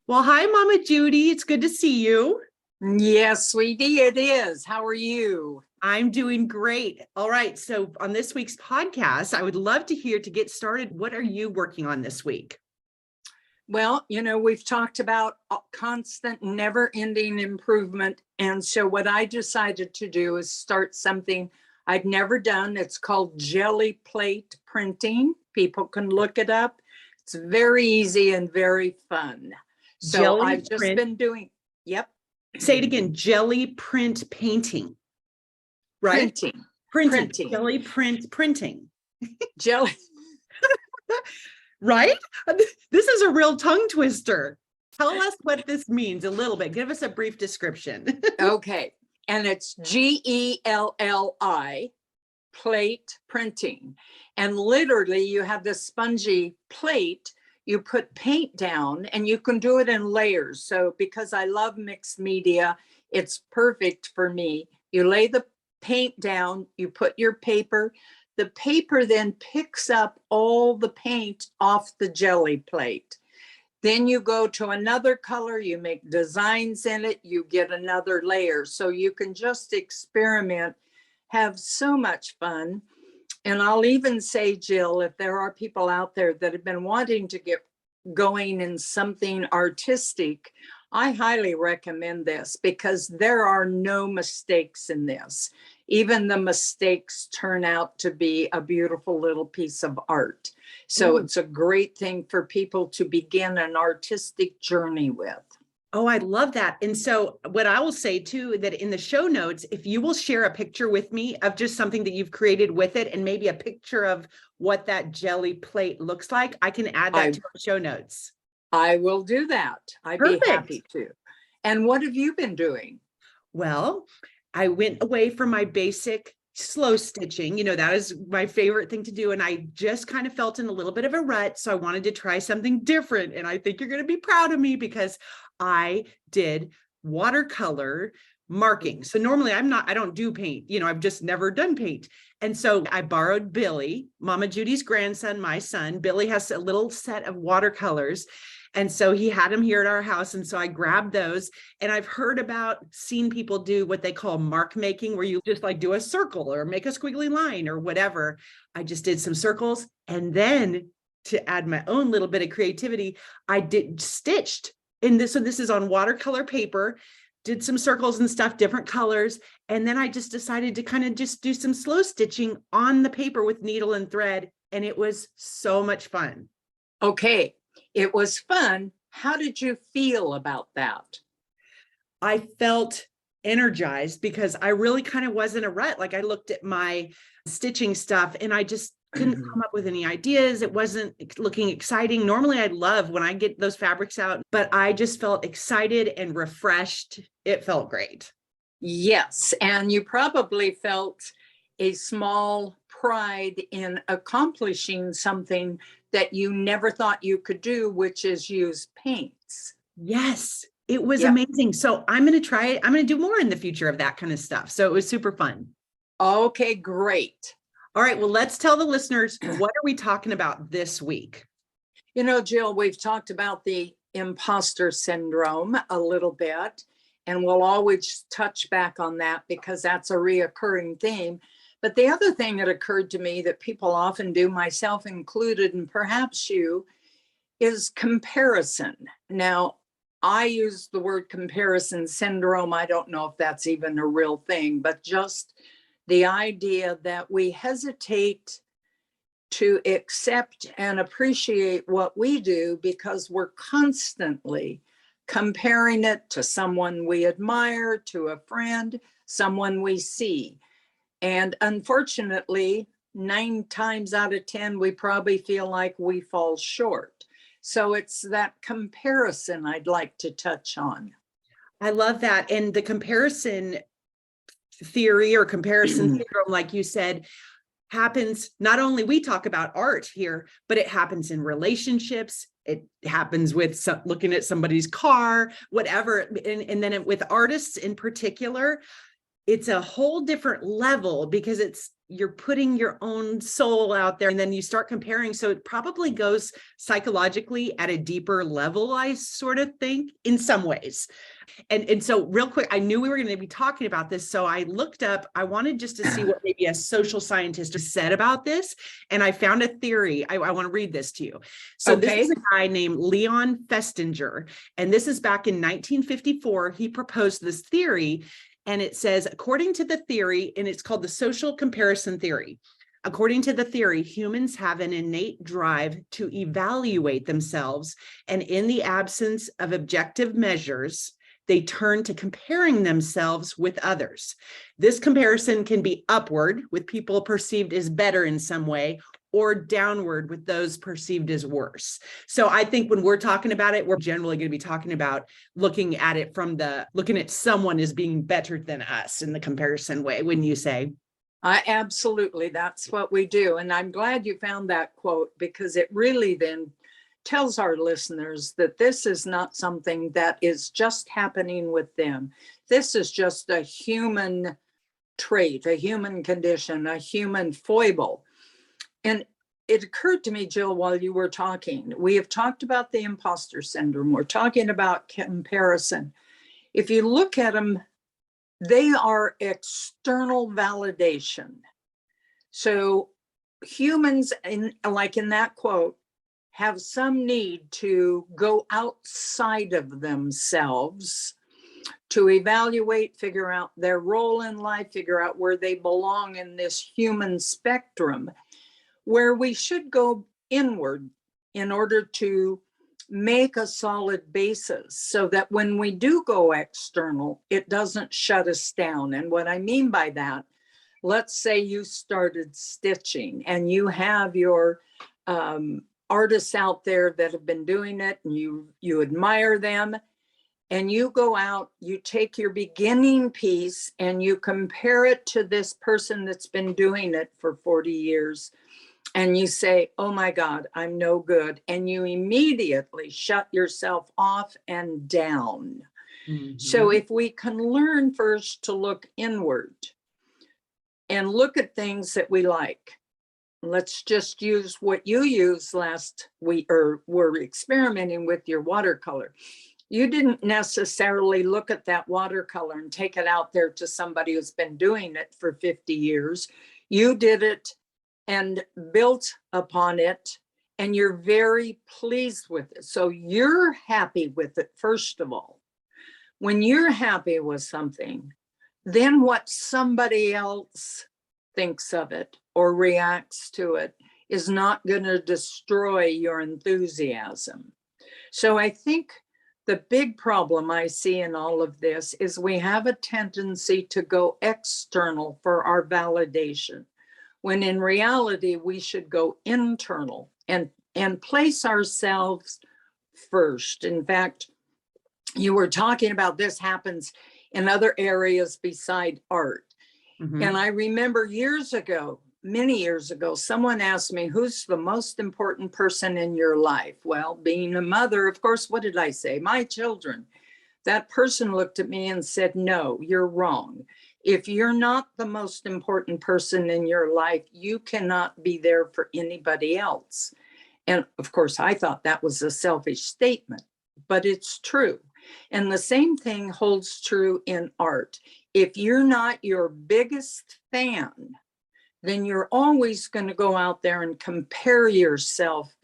Well, hi, Mama Judy. It's good to see you. Yes, sweetie, it is. How are you? I'm doing great. All right. So, on this week's podcast, I would love to hear to get started. What are you working on this week? Well, we've talked about constant, never ending improvement. And so, what I decided to do is start something I'd never done. It's called jelly plate printing. People can look it up. It's very easy and very fun. So, Jelly I've just print. been doing, yep, Say it again. Jelly print painting, right? printing, Printing. printing, Jelly print printing, jelly. right? This is a real tongue twister. Tell us what this means a little bit. Give us a brief description. Okay. And it's GELLI, plate printing. And literally, you have this spongy plate, you put paint down, and you can do it in layers. So, because I love mixed media, it's perfect for me. You lay the paint down, you put your paper. The paper then picks up all the paint off the jelly plate. Then you go to another color, you make designs in it, you get another layer. So you can just experiment, have so much fun. And I'll even say, Jill, if there are people out there that have been wanting to get going in something artistic, I highly recommend this because there are no mistakes in this. Even the mistakes turn out to be a beautiful little piece of art. So it's a great thing for people to begin an artistic journey with. Oh, I love that. And so what I will say too, that in the show notes, if you will share a picture with me of just something that you've created with it and maybe a picture of what that jelly plate looks like, I can add that to our show notes. I will do that. I'd Perfect. be happy to. And what have you been doing? Well, I went away from my basic slow stitching. That is my favorite thing to do. And I just kind of felt in a little bit of a rut. So I wanted to try something different. And I think you're going to be proud of me because I did watercolor marking. So normally I don't do paint. I've just never done paint. And so I borrowed Billy, Mama Judy's grandson, my son. Billy has a little set of watercolors. And so he had them here at our house. And so I grabbed those, and I've seen people do what they call mark making, where you just like do a circle or make a squiggly line or whatever. I just did some circles. And then to add my own little bit of creativity, I stitched in this. So this is on watercolor paper, did some circles and stuff, different colors. And then I just decided to kind of just do some slow stitching on the paper with needle and thread. And it was so much fun. Okay. It was fun. How did you feel about that? I felt energized because I really kind of was in a rut. Like I looked at my stitching stuff and I just couldn't come up with any ideas. It wasn't looking exciting. Normally I love when I get those fabrics out, but I just felt excited and refreshed. It felt great. Yes. And you probably felt a small pride in accomplishing something that you never thought you could do, which is use paints. Yes, it was amazing. So I'm going to try it. I'm going to do more in the future of that kind of stuff. So it was super fun. Okay, great. All right. Well, let's tell the listeners, what are we talking about this week? Jill, we've talked about the imposter syndrome a little bit, and we'll always touch back on that because that's a reoccurring theme. But the other thing that occurred to me that people often do, myself included, and perhaps you, is comparison. Now, I use the word comparison syndrome. I don't know if that's even a real thing, but just the idea that we hesitate to accept and appreciate what we do because we're constantly comparing it to someone we admire, to a friend, someone we see. And unfortunately, 9 times out of 10, we probably feel like we fall short. So it's that comparison I'd like to touch on. I love that. And the comparison theory or comparison syndrome, like you said, happens, not only we talk about art here, but it happens in relationships. It happens with looking at somebody's car, whatever. And then with artists in particular, it's a whole different level because it's you're putting your own soul out there, and then you start comparing. So it probably goes psychologically at a deeper level, I sort of think, in some ways. And so real quick, I knew we were going to be talking about this. So I looked up, I wanted just to see what maybe a social scientist said about this. And I found a theory. I want to read this to you. So This is a guy named Leon Festinger. And this is back in 1954. He proposed this theory. And it says, according to the theory, and it's called the social comparison theory. According to the theory, humans have an innate drive to evaluate themselves. And in the absence of objective measures, they turn to comparing themselves with others. This comparison can be upward, with people perceived as better in some way, or downward with those perceived as worse. So I think when we're talking about it, we're generally going to be talking about looking at it from looking at someone as being better than us in the comparison way, wouldn't you say? Absolutely. That's what we do. And I'm glad you found that quote, because it really then tells our listeners that this is not something that is just happening with them. This is just a human trait, a human condition, a human foible. And it occurred to me, Jill, while you were talking, we have talked about the imposter syndrome. We're talking about comparison. If you look at them, they are external validation. So humans, like in that quote, have some need to go outside of themselves to evaluate, figure out their role in life, figure out where they belong in this human spectrum, where we should go inward in order to make a solid basis so that when we do go external, it doesn't shut us down. And what I mean by that, let's say you started stitching and you have your artists out there that have been doing it, and you admire them, and you go out, you take your beginning piece and you compare it to this person that's been doing it for 40 years. And you say, oh my God, I'm no good. And you immediately shut yourself off and down. Mm-hmm. So if we can learn first to look inward and look at things that we like. Let's just use what you used last week, or were experimenting with your watercolor. You didn't necessarily look at that watercolor and take it out there to somebody who's been doing it for 50 years. You did it and built upon it, and you're very pleased with it. So you're happy with it, first of all. When you're happy with something, then what somebody else thinks of it or reacts to it is not going to destroy your enthusiasm. So I think the big problem I see in all of this is we have a tendency to go external for our validation, when in reality we should go internal and place ourselves first. In fact, you were talking about this happens in other areas beside art. Mm-hmm. And I remember years ago, many years ago, someone asked me, who's the most important person in your life? Well, being a mother, of course, what did I say? My children. That person looked at me and said, no, you're wrong. If you're not the most important person in your life, you cannot be there for anybody else. And of course, I thought that was a selfish statement, but it's true. And the same thing holds true in art. If you're not your biggest fan, then you're always going to go out there and compare yourself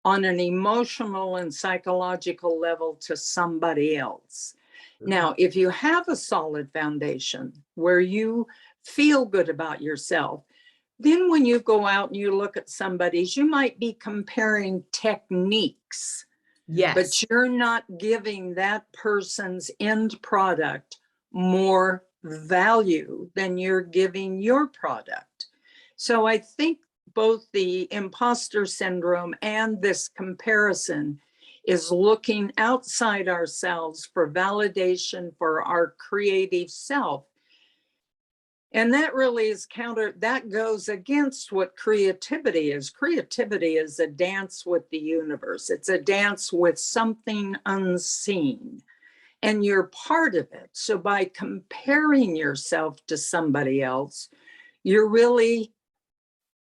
on an emotional and psychological level to somebody else. Mm-hmm. Now, if you have a solid foundation where you feel good about yourself, then when you go out and you look at somebody's, you might be comparing techniques. Yes. But you're not giving that person's end product more value than you're giving your product. So I think both the imposter syndrome and this comparison is looking outside ourselves for validation for our creative self. And that really is that goes against what creativity is. Creativity is a dance with the universe. It's a dance with something unseen, and you're part of it. So by comparing yourself to somebody else, you're really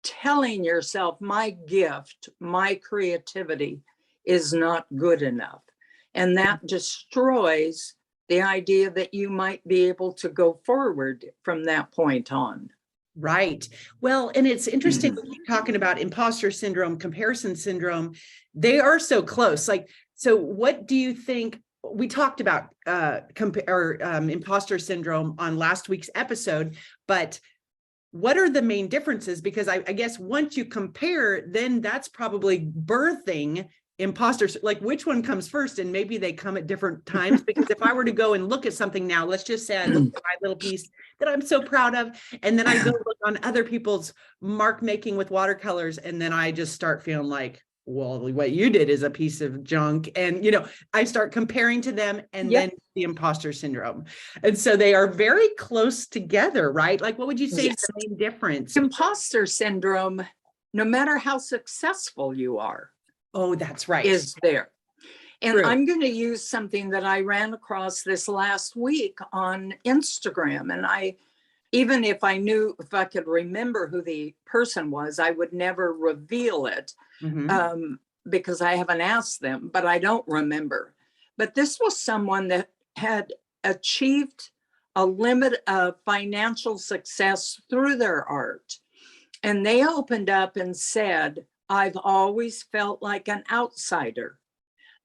telling yourself, my gift, my creativity is not good enough. And that destroys the idea that you might be able to go forward from that point on. Right. Well, and it's interesting we keep talking about imposter syndrome, comparison syndrome. They are so close. Like, so what do you think? We talked about imposter syndrome on last week's episode, but what are the main differences? Because I guess once you compare, then that's probably birthing imposters. Like, which one comes first? And maybe they come at different times. Because if I were to go and look at something now, let's just say I look at my little piece that I'm so proud of, and then I go look on other people's mark making with watercolors, and then I just start feeling like, well, what you did is a piece of junk. And, I start comparing to them, and then the imposter syndrome. And so they are very close together, right? Like, what would you say is the main difference? Imposter syndrome, no matter how successful you are. Oh, that's right. Is there. And True. I'm going to use something that I ran across this last week on Instagram. And even if I could remember who the person was, I would never reveal it. Because I haven't asked them, but I don't remember. But this was someone that had achieved a limit of financial success through their art. And they opened up and said, I've always felt like an outsider,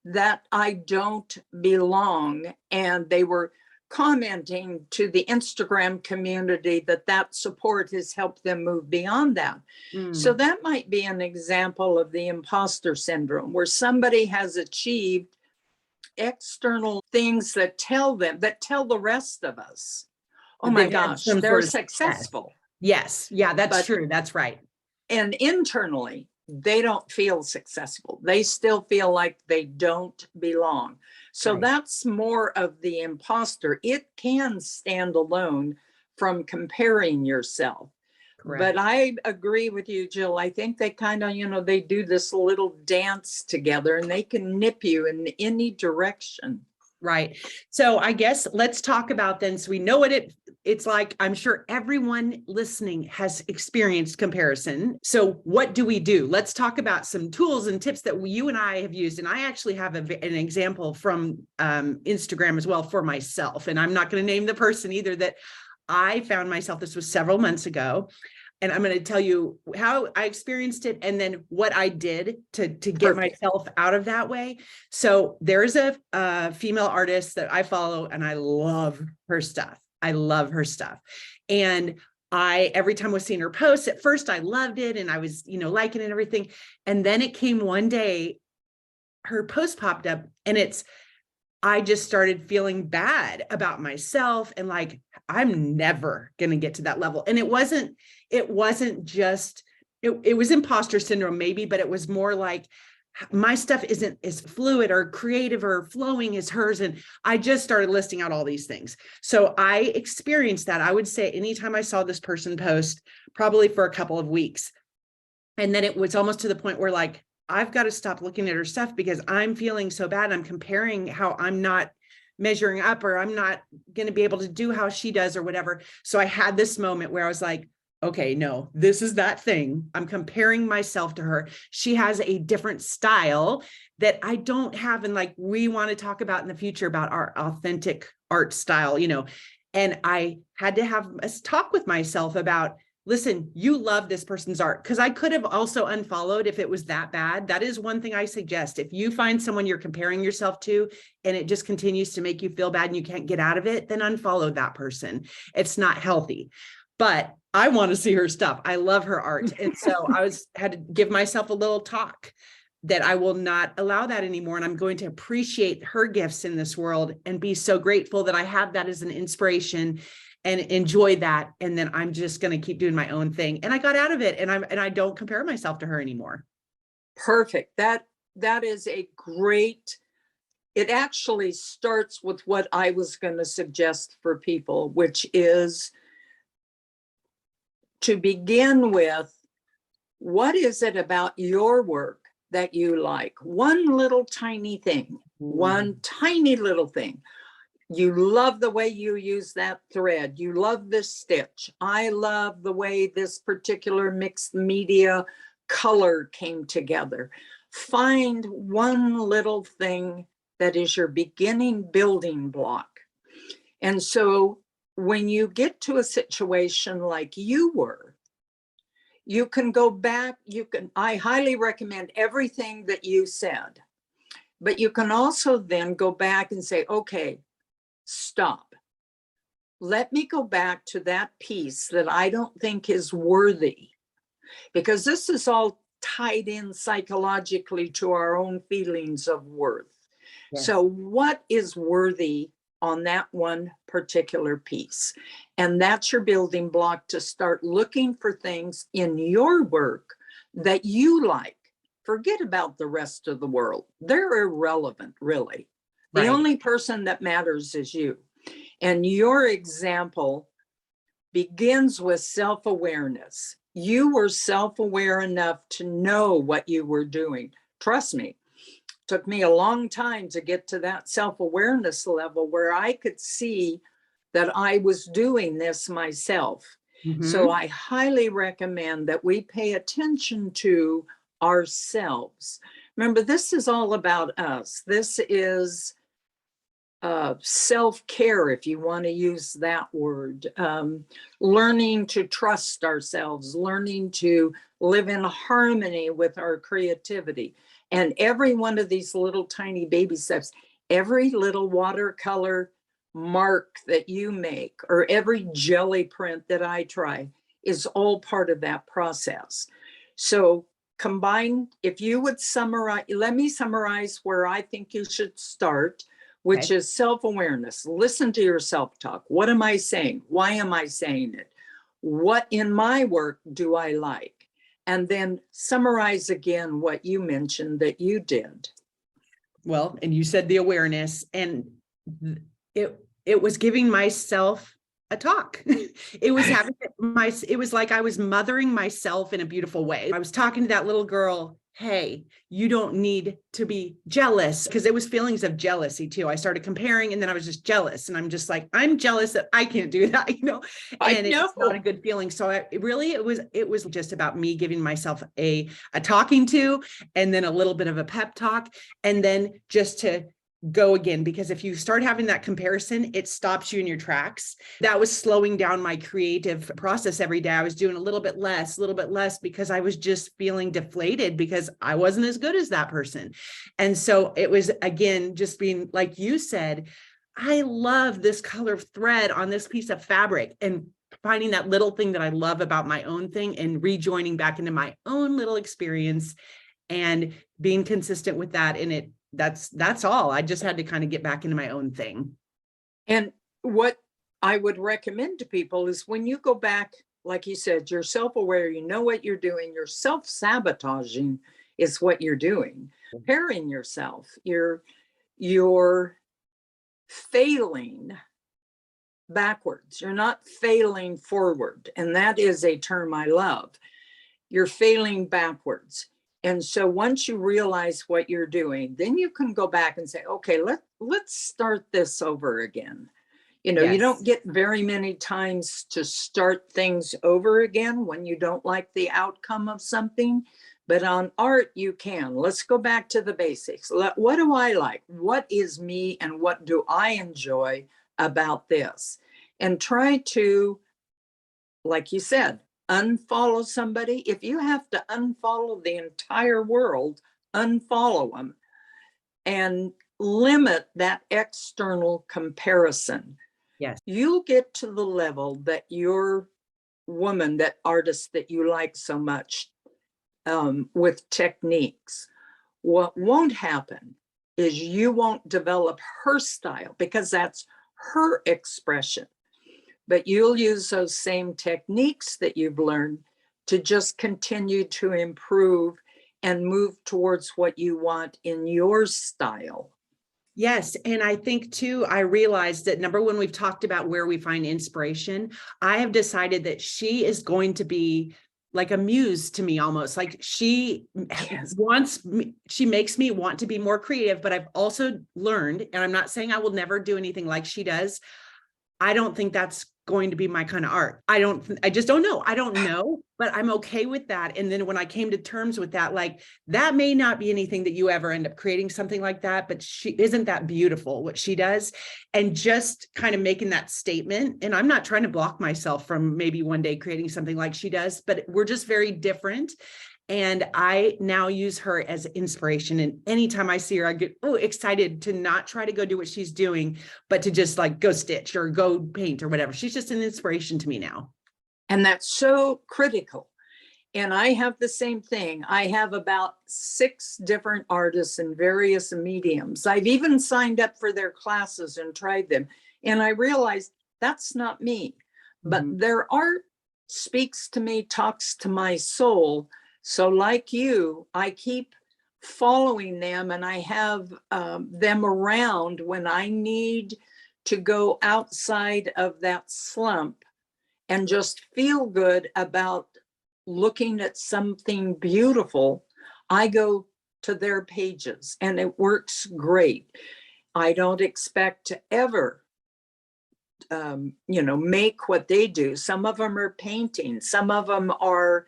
that I don't belong. And they were commenting to the Instagram community that support has helped them move beyond that. So that might be an example of the imposter syndrome, where somebody has achieved external things that tell the rest of us, oh my gosh, they're successful. Yes. Yeah, that's true. That's right. And internally, they don't feel successful. They still feel like they don't belong. So that's more of the imposter. It can stand alone from comparing yourself. Correct. But I agree with you, Jill. I think they kind of, they do this little dance together, and they can nip you in any direction. Right. So I guess let's talk about then. So we know what it's like. I'm sure everyone listening has experienced comparison. So what do we do? Let's talk about some tools and tips that you and I have used. And I actually have an example from Instagram as well for myself. And I'm not going to name the person either, that I found myself, this was several months ago. And I'm going to tell you how I experienced it, and then what I did to get myself out of that way. So there's a female artist that I follow, and I love her stuff. I love her stuff. And every time I was seeing her posts, at first I loved it, and I was, liking it and everything. And then it came one day, her post popped up, and I just started feeling bad about myself, and like, I'm never going to get to that level. And it wasn't just, it was imposter syndrome maybe, but it was more like my stuff isn't as fluid or creative or flowing as hers. And I just started listing out all these things. So I experienced that. I would say anytime I saw this person post, probably for a couple of weeks. And then it was almost to the point where, like, I've got to stop looking at her stuff because I'm feeling so bad. I'm comparing how I'm not measuring up, or I'm not going to be able to do how she does or whatever. So I had this moment where I was like, okay, no, this is that thing. I'm comparing myself to her. She has a different style that I don't have. And like, we want to talk about in the future about our authentic art style, and I had to have a talk with myself about, listen, you love this person's art. Because I could have also unfollowed if it was that bad. That is one thing I suggest. If you find someone you're comparing yourself to, and it just continues to make you feel bad and you can't get out of it, then unfollow that person. It's not healthy. But I want to see her stuff. I love her art. And so had to give myself a little talk that I will not allow that anymore. And I'm going to appreciate her gifts in this world and be so grateful that I have that as an inspiration and enjoy that. And then I'm just going to keep doing my own thing. And I got out of it, and I don't compare myself to her anymore. Perfect. That is a great, it actually starts with what I was going to suggest for people, which is to begin with, what is it about your work that you like? One little tiny thing, one tiny little thing. You love the way you use that thread. You love this stitch. I love the way this particular mixed media color came together. Find one little thing that is your beginning building block. And so when you get to a situation like you were, you can go back. I highly recommend everything that you said, but you can also then go back and say, okay, stop. Let me go back to that piece that I don't think is worthy, because this is all tied in psychologically to our own feelings of worth. Yes. So what is worthy on that one particular piece? And that's your building block to start looking for things in your work that you like. Forget about the rest of the world. They're irrelevant, really. The Right. only person that matters is you. And your example begins with self-awareness. You were self-aware enough to know what you were doing. Trust me, it took me a long time to get to that self-awareness level where I could see that I was doing this myself. So I highly recommend that we pay attention to ourselves. Remember, this is all about us. This is self-care, if you want to use that word, learning to trust ourselves, learning to live in harmony with our creativity. And every one of these little tiny baby steps, every little watercolor mark that you make, or every jelly print that I try, is all part of that process. So combine, if you would summarize, let me summarize where I think you should start, which is self-awareness. Listen to your self-talk. What am I saying? Why am I saying it? What in my work do I like? And then summarize again what you mentioned that you did. Well, and you said the awareness, and it was giving myself a talk. It was having it was like I was mothering myself in a beautiful way. I was talking to that little girl, hey, you don't need to be jealous, because it was feelings of jealousy too. I started comparing, and then I was just jealous, and I'm just like, I'm jealous that I can't do that, you know, and it's not a good feeling. So it was just about me giving myself a talking to, and then a little bit of a pep talk, and then just to go again, because if you start having that comparison, it stops you in your tracks. That was slowing down my creative process every day. I was doing a little bit less, because I was just feeling deflated because I wasn't as good as that person. And so it was, again, just being like you said, I love this color thread on this piece of fabric, and finding that little thing that I love about my own thing and rejoining back into my own little experience and being consistent with that. And that's all. I just had to kind of get back into my own thing. And what I would recommend to people is, when you go back, like you said, you're self-aware, you know what you're doing, you're self-sabotaging is what you're doing. Comparing yourself, you're failing backwards. You're not failing forward. And that is a term I love. You're failing backwards. And so once you realize what you're doing, then you can go back and say, okay, let's start this over again. You know, you don't get very many times to start things over again when you don't like the outcome of something. But on art, you can. Let's go back to the basics. What do I like? What is me, and what do I enjoy about this? And try to, like you said, unfollow somebody. If you have to unfollow the entire world, unfollow them, and limit that external comparison. Yes. You'll get to the level that your woman, that artist that you like so much, with techniques. What won't happen is you won't develop her style, because that's her expression. But you'll use those same techniques that you've learned to just continue to improve and move towards what you want in your style. Yes. And I think too, I realized that number one, we've talked about where we find inspiration. I have decided that she is going to be like a muse to me, almost like she Yes. she makes me want to be more creative. But I've also learned, and I'm not saying I will never do anything like she does. I don't think that's going to be my kind of art. I just don't know. I don't know, but I'm okay with that. And then when I came to terms with that, like that may not be anything that you ever end up creating something like that, but she isn't that beautiful what she does. And just kind of making that statement. And I'm not trying to block myself from maybe one day creating something like she does, but we're just very different. And I now use her as inspiration. And anytime I see her, I get excited to not try to go do what she's doing, but to just like go stitch or go paint or whatever. She's just an inspiration to me now. And that's so critical. And I have the same thing. I have about 6 different artists in various mediums. I've even signed up for their classes and tried them. And I realized that's not me. But their art speaks to me, talks to my soul. So like you, I keep following them, and I have them around when I need to go outside of that slump and just feel good about looking at something beautiful. I go to their pages and it works great. I don't expect to ever make what they do. Some of them are painting, some of them are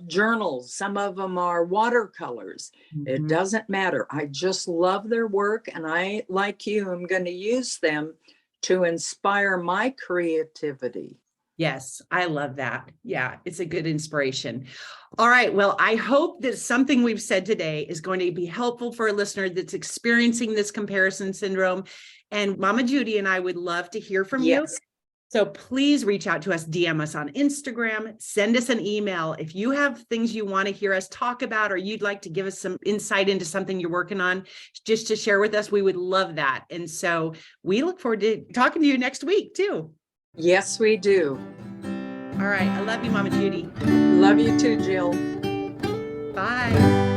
journals, some of them are watercolors. It doesn't matter. I just love their work, and I, like you, am going to use them to inspire my creativity. Yes, I love that. Yeah, it's a good inspiration. All right. Well, I hope that something we've said today is going to be helpful for a listener that's experiencing this comparison syndrome. And Mama Judy and I would love to hear from you. So please reach out to us, DM us on Instagram, send us an email. If you have things you want to hear us talk about, or you'd like to give us some insight into something you're working on, just to share with us, we would love that. And so we look forward to talking to you next week too. Yes, we do. All right. I love you, Mama Judy. Love you too, Jill. Bye.